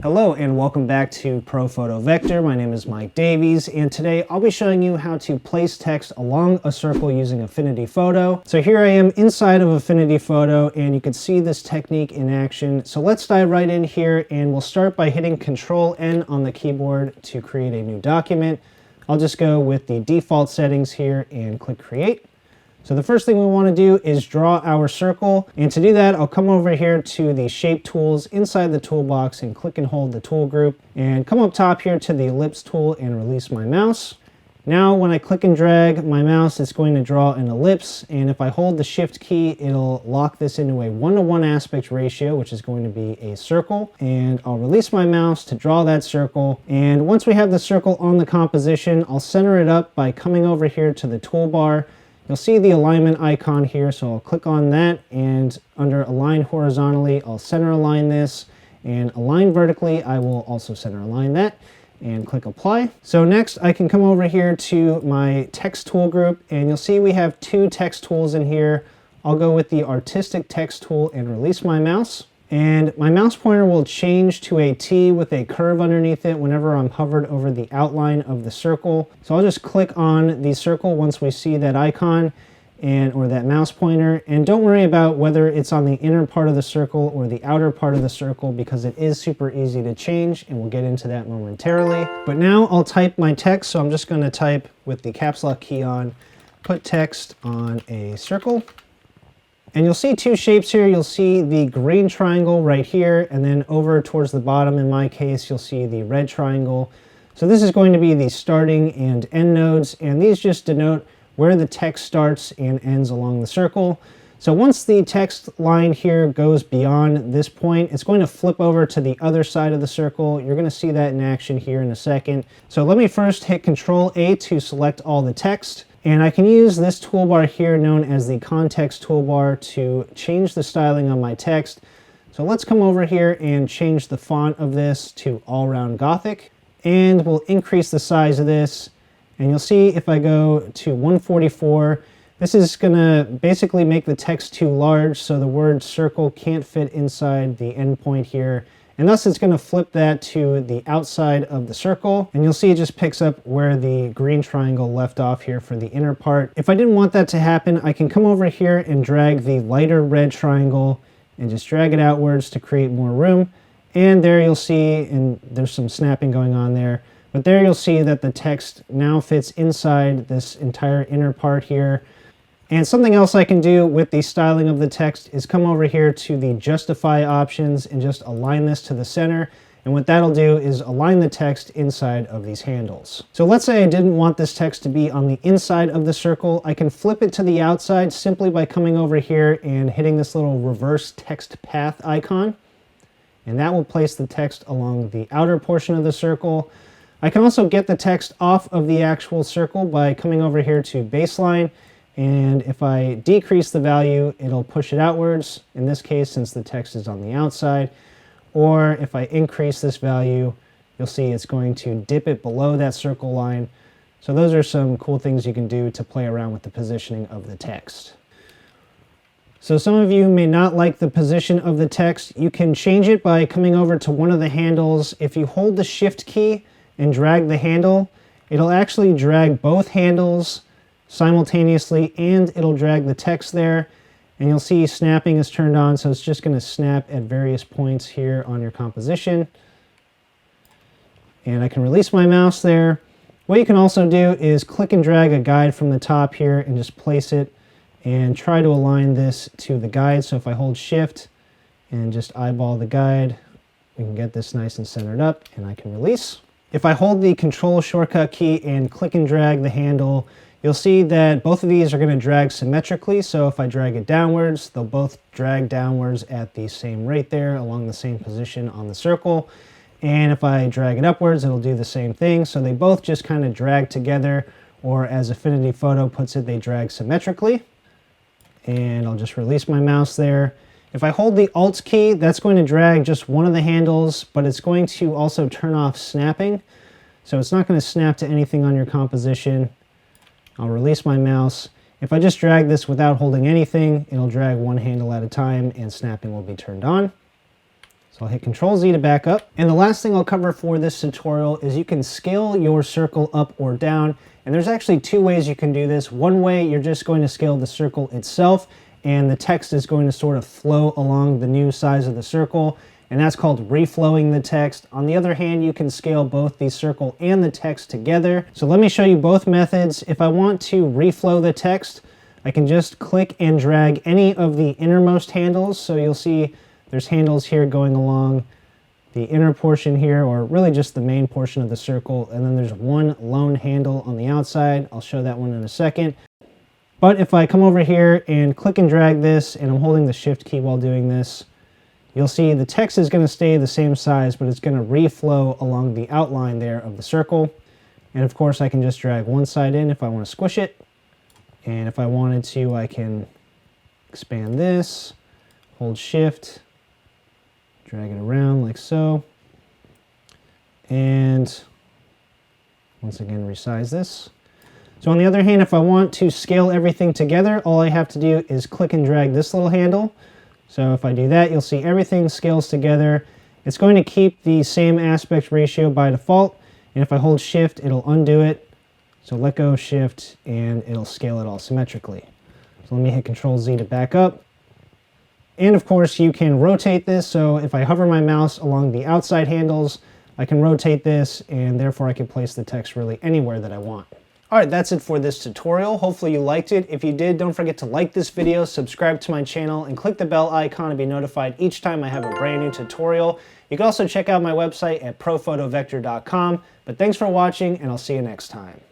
Hello and welcome back to Pro Photo Vector. My name is Mike Davies, and today I'll be showing you how to place text along a circle using Affinity Photo. So here I am inside of Affinity Photo, and you can see this technique in action. So let's dive right in here, and we'll start by hitting Control-N on the keyboard to create a new document. I'll just go with the default settings here and click Create. So the first thing we want to do is draw our circle, and to do that I'll come over here to the shape tools inside the toolbox and click and hold the tool group, and come up top here to the ellipse tool and release my mouse. Now when I click and drag my mouse, it's going to draw an ellipse, and if I hold the shift key it'll lock this into a 1:1 aspect ratio, which is going to be a circle. And I'll release my mouse to draw that circle, and once we have the circle on the composition, I'll center it up by coming over here to the toolbar. You'll see the alignment icon here, so I'll click on that, and under align horizontally, I'll center align this, and align vertically, I will also center align that, and click apply. So next I can come over here to my text tool group, and you'll see we have two text tools in here. I'll go with the artistic text tool and release my mouse. And my mouse pointer will change to a T with a curve underneath it whenever I'm hovered over the outline of the circle. So I'll just click on the circle once we see that icon or that mouse pointer. And don't worry about whether it's on the inner part of the circle or the outer part of the circle, because it is super easy to change, and we'll get into that momentarily. But now I'll type my text, so I'm just going to type with the caps lock key on, put text on a circle. And you'll see two shapes here. You'll see the green triangle right here, and then over towards the bottom, in my case, you'll see the red triangle. So this is going to be the starting and end nodes, and these just denote where the text starts and ends along the circle. So once the text line here goes beyond this point, it's going to flip over to the other side of the circle. You're going to see that in action here in a second. So let me first hit Control-A to select all the text. And I can use this toolbar here known as the context toolbar to change the styling on my text. So let's come over here and change the font of this to all round Gothic. And we'll increase the size of this. And you'll see if I go to 144, this is gonna basically make the text too large, so the word circle can't fit inside the endpoint here. And thus it's going to flip that to the outside of the circle. And you'll see it just picks up where the green triangle left off here for the inner part. If I didn't want that to happen, I can come over here and drag the lighter red triangle and just drag it outwards to create more room. And there you'll see, and there's some snapping going on there, but there you'll see that the text now fits inside this entire inner part here. And something else I can do with the styling of the text is come over here to the justify options and just align this to the center. And what that'll do is align the text inside of these handles. So let's say I didn't want this text to be on the inside of the circle. I can flip it to the outside simply by coming over here and hitting this little reverse text path icon. And that will place the text along the outer portion of the circle. I can also get the text off of the actual circle by coming over here to baseline. And if I decrease the value, it'll push it outwards, in this case, since the text is on the outside. Or if I increase this value, you'll see it's going to dip it below that circle line. So those are some cool things you can do to play around with the positioning of the text. So some of you may not like the position of the text. You can change it by coming over to one of the handles. If you hold the shift key and drag the handle, it'll actually drag both handles simultaneously, and it'll drag the text there, and you'll see snapping is turned on, so it's just going to snap at various points here on your composition. And I can release my mouse there. What you can also do is click and drag a guide from the top here and just place it and try to align this to the guide. So if I hold shift and just eyeball the guide, we can get this nice and centered up, and I can release. If I hold the control shortcut key and click and drag the handle, you'll see that both of these are going to drag symmetrically. So if I drag it downwards, they'll both drag downwards at the same rate there along the same position on the circle. And if I drag it upwards, it'll do the same thing. So they both just kind of drag together, or as Affinity Photo puts it, they drag symmetrically. And I'll just release my mouse there. If I hold the Alt key, that's going to drag just one of the handles, but it's going to also turn off snapping. So it's not going to snap to anything on your composition. I'll release my mouse. If I just drag this without holding anything, it'll drag one handle at a time and snapping will be turned on. So I'll hit Control Z to back up. And the last thing I'll cover for this tutorial is you can scale your circle up or down. And there's actually two ways you can do this. One way, you're just going to scale the circle itself, and the text is going to sort of flow along the new size of the circle, and that's called reflowing the text. On the other hand, you can scale both the circle and the text together. So let me show you both methods. If I want to reflow the text, I can just click and drag any of the innermost handles. So you'll see there's handles here going along the inner portion here, or really just the main portion of the circle, and then there's one lone handle on the outside. I'll show that one in a second. But if I come over here and click and drag this, and I'm holding the Shift key while doing this, you'll see the text is going to stay the same size, but it's going to reflow along the outline there of the circle. And of course, I can just drag one side in if I want to squish it. And if I wanted to, I can expand this, hold Shift, drag it around like so, and once again resize this. So on the other hand, if I want to scale everything together, all I have to do is click and drag this little handle. So if I do that, you'll see everything scales together. It's going to keep the same aspect ratio by default, and if I hold Shift, it'll undo it. So let go of Shift, and it'll scale it all symmetrically. So let me hit Control Z to back up. And of course, you can rotate this. So if I hover my mouse along the outside handles, I can rotate this, and therefore I can place the text really anywhere that I want. All right, that's it for this tutorial. Hopefully you liked it. If you did, don't forget to like this video, subscribe to my channel, and click the bell icon to be notified each time I have a brand new tutorial. You can also check out my website at profotavector.com. But thanks for watching, and I'll see you next time.